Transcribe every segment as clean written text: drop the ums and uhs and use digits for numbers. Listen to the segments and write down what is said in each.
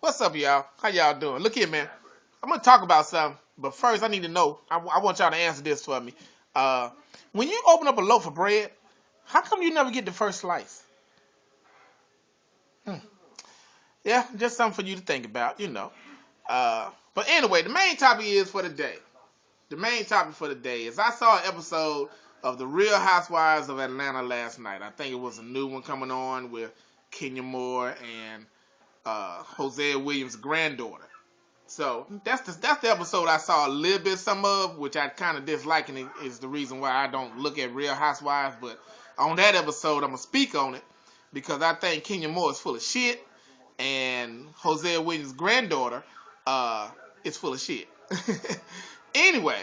What's up, y'all? How y'all doing? Look here, man. I'm gonna talk about something, but first I need to know. I want y'all to answer this for me. Uh, when you open up a loaf of bread, how come you never get the first slice? Hmm. Yeah, just something for you to think about. But anyway, the main topic is for the day. The main topic for the day is I saw an episode of The Real Housewives of Atlanta last night. I think it was a new one coming on with Kenya Moore and Hosea Williams' granddaughter. So that's the episode I saw a little bit some of, which I kind of dislike, and it is the reason why I don't look at Real Housewives. But on that episode, I'm gonna speak on it because I think Kenya Moore is full of shit, and Hosea Williams' granddaughter uh, is full of shit. Anyway,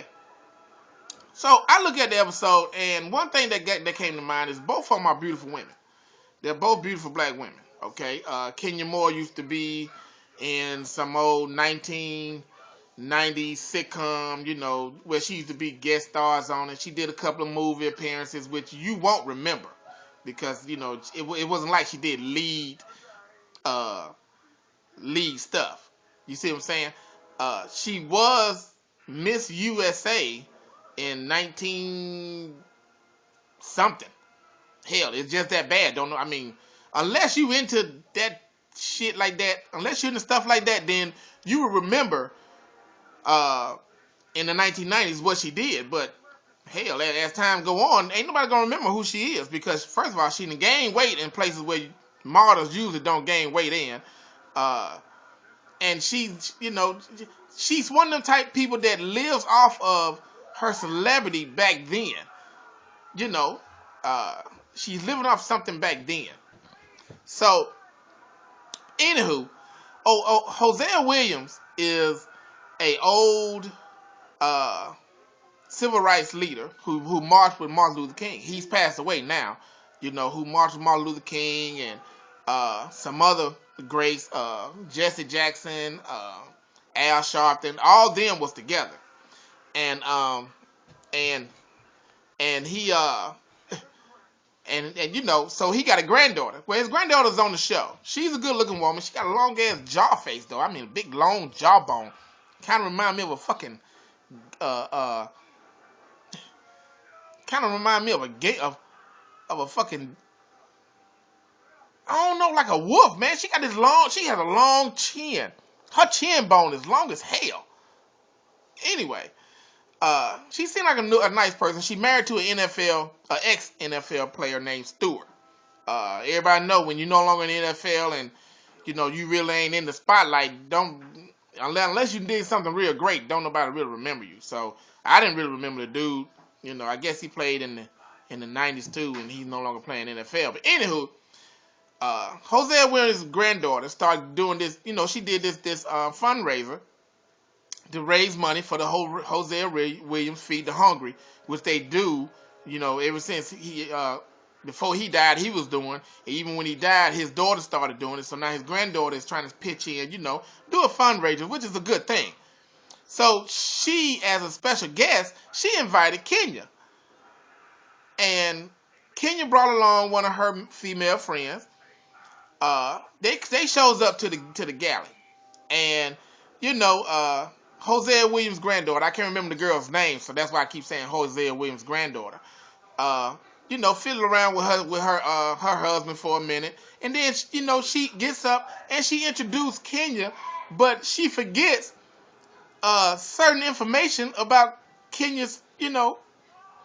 so I look at the episode, and one thing that came to mind is both of them are beautiful women. They're both beautiful black women. Okay, Kenya Moore used to be in some old 1990s sitcom, where she used to be guest stars on it. She did a couple of movie appearances, which you won't remember because it wasn't like she did uh, lead stuff. You see what I'm saying? She was Miss USA in 19 something. Hell, it's just that bad. Don't know. I mean, unless you into that shit like that, unless you're into stuff like that, then you will remember uh, in the 1990s what she did. But hell, as time go on, ain't nobody gonna remember who she is because first of all, she done gained weight in places where models usually don't gain weight in. Uh, and she's one of them type people that lives off of her celebrity back then. You know, uh, she's living off something back then. So, anywho, Hosea Williams is a old uh, civil rights leader who marched with Martin Luther King. He's passed away now. Who marched with Martin Luther King and some other greats, Jesse Jackson, Al Sharpton. All of them was together, and and and he so he got a granddaughter. Well, his granddaughter's on the show. She's a good looking woman. She got a long ass jaw face though. I mean, a big long jawbone. Kind of remind me of a fucking uh uh. Kind of remind me of a gay of a fucking, I don't know, like a wolf, man. She got this long. She has a long chin. Her chin bone is long as hell. Anyway, she seemed like a nice person. She married to an ex NFL player named Stewart. Everybody know when you're no longer in the NFL and you really ain't in the spotlight. Don't unless you did something real great. Don't nobody really remember you. So I didn't really remember the dude. I guess he played in the 90s too, and he's no longer playing NFL. But anywho, Hosea Williams' granddaughter started doing this. She did this fundraiser to raise money for the whole Hosea Williams Feed the Hungry, which they do. Ever since he before he died, he was doing. Even when he died, his daughter started doing it. So now his granddaughter is trying to pitch in, do a fundraiser, which is a good thing. So she, as a special guest, she invited Kenya, and Kenya brought along one of her female friends. They shows up to the galley, and Hosea Williams' granddaughter. I can't remember the girl's name, so that's why I keep saying Hosea Williams' granddaughter. Uh, fiddle around with her husband for a minute, and then she gets up and she introduced Kenya, but she forgets certain information about Kenya's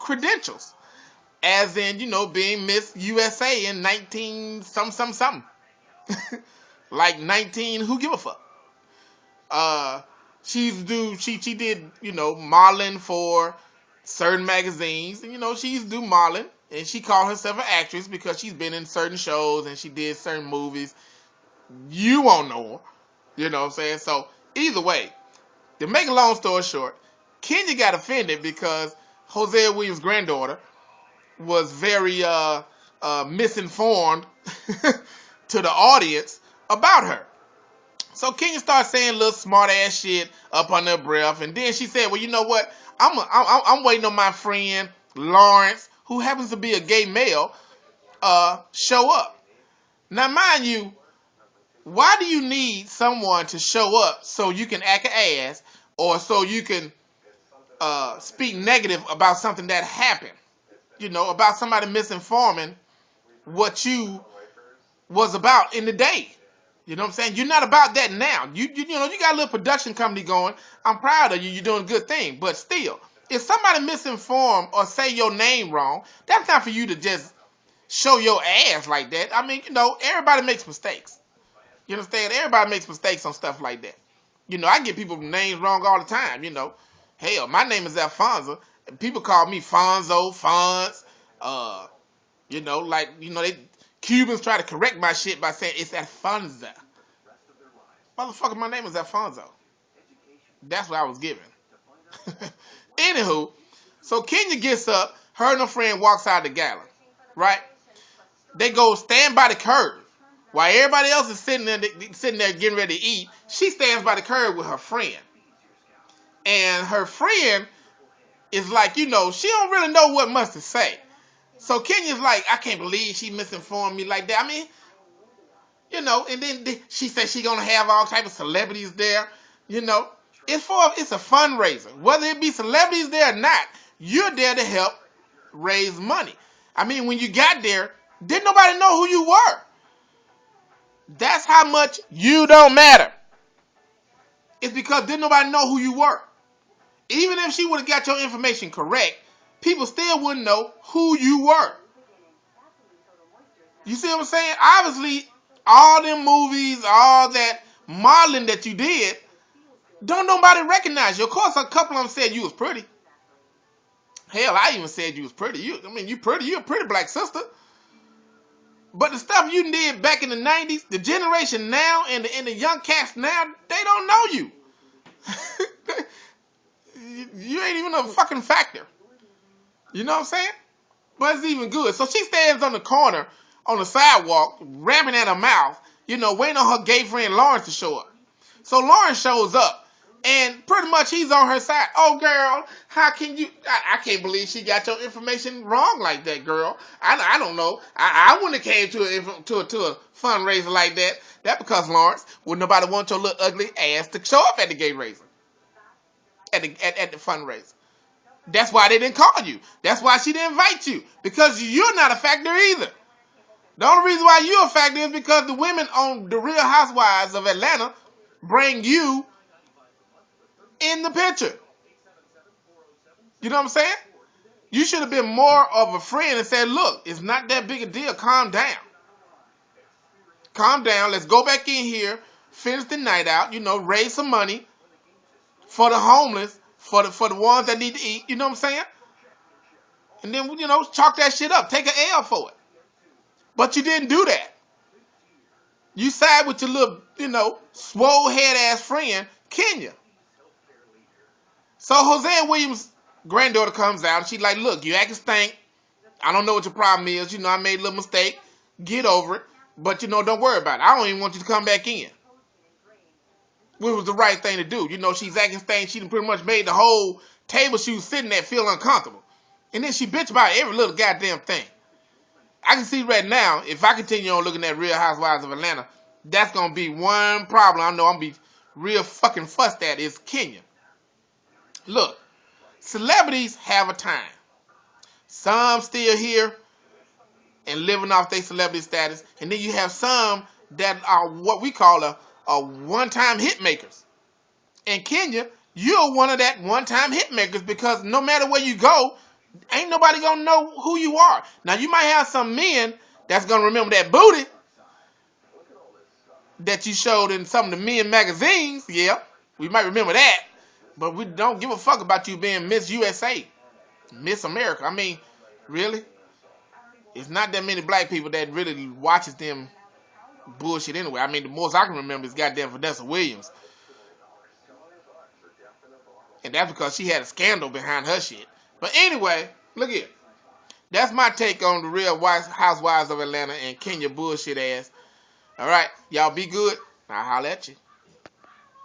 credentials, as in being Miss USA in 19 something like 19 who give a fuck. Uh, she did modeling for certain magazines, and she used to do modeling, and she called herself an actress because she's been in certain shows and she did certain movies. You won't know her, you know what I'm saying? So either way, to make a long story short, Kenya got offended because Hosea Williams' granddaughter was very misinformed to the audience about her. So Kenya started saying little smart ass shit up on her breath, and then she said, "Well, you know what? I'm waiting on my friend Lawrence, who happens to be a gay male, show up." Now, mind you, Why do you need someone to show up so you can act an ass or so you can speak negative about something that happened? You know, about somebody misinforming what you was about in the day. You know what I'm saying? You're not about that now. You know, you got a little production company going. I'm proud of you. You're doing a good thing. But still, if somebody misinform or say your name wrong, that's not for you to just show your ass like that. I mean, you know, everybody makes mistakes. You understand? Everybody makes mistakes on stuff like that. You know, I get people's names wrong all the time, you know. Hell, my name is Alfonso. And people call me Fonzo, Fonz. Uh, you know, like, you know, they Cubans try to correct my shit by saying it's Alfonso. Motherfucker, my name is Alfonso. That's what I was given. Anywho, so Kenya gets up, her and her friend walks out of the gala, right? They go stand by the curb. While everybody else is sitting there getting ready to eat, she stands by the curb with her friend. And her friend is like, you know, she don't really know what much to say. So Kenya's like, I can't believe she misinformed me like that. I mean, you know, and then she said she gonna have all type of celebrities there. You know, it's a fundraiser. Whether it be celebrities there or not, you're there to help raise money. I mean, when you got there, didn't nobody know who you were. That's how much you don't matter. It's because didn't nobody know who you were. Even if she would have got your information correct, people still wouldn't know who you were. You see what I'm saying? Obviously, all them movies, all that modeling that you did, don't nobody recognize you. Of course, a couple of them said you was pretty. Hell, I even said you was pretty. You pretty. You're a pretty black sister. But the stuff you did back in the 90s, the generation now and the young cats now, they don't know you. You ain't even a fucking factor. You know what I'm saying? But it's even good. So she stands on the corner on the sidewalk, ramming at her mouth, you know, waiting on her gay friend Lawrence to show up. So Lawrence shows up, and pretty much he's on her side. Oh, girl, how can you? I can't believe she got your information wrong like that, girl. I don't know. I wouldn't have came to a fundraiser like that. That's because, Lawrence, would nobody want your little ugly ass to show up at the gay raiser, at the fundraiser. That's why they didn't call you. That's why she didn't invite you. Because you're not a factor either. The only reason why you're a factor is because the women on The Real Housewives of Atlanta bring you in the picture. You know what I'm saying? You should have been more of a friend and said, look, it's not that big a deal. Calm down. Calm down. Let's go back in here, finish the night out, you know, raise some money for the homeless, for the ones that need to eat. You know what I'm saying? And then, you know, chalk that shit up. Take an L for it. But you didn't do that. You side with your little, you know, swole head ass friend, Kenya. So Hosea Williams' granddaughter comes out and she's like, look, you acting stink. I don't know what your problem is. You know, I made a little mistake. Get over it. But, you know, don't worry about it. I don't even want you to come back in. Which was the right thing to do. You know, she's acting stink. She pretty much made the whole table she was sitting at feel uncomfortable. And then she bitch about every little goddamn thing. I can see right now, if I continue on looking at Real Housewives of Atlanta, that's going to be one problem I know I'm going to be real fucking fussed at is Kenya. Look, celebrities have a time. Some still here and living off their celebrity status. And then you have some that are what we call a one-time hit makers. In Kenya, you're one of that one-time hit makers because no matter where you go, ain't nobody gonna know who you are. Now you might have some men that's gonna remember that booty that you showed in some of the men magazines. Yeah, we might remember that, but we don't give a fuck about you being Miss USA, Miss America. I mean, really, it's not that many black people that really watches them bullshit anyway. I mean, the most I can remember is goddamn Vanessa Williams, and that's because she had a scandal behind her shit. But anyway, look here. That's my take on the Real Housewives of Atlanta and Kenya bullshit ass. All right, y'all be good. I'll holler at you.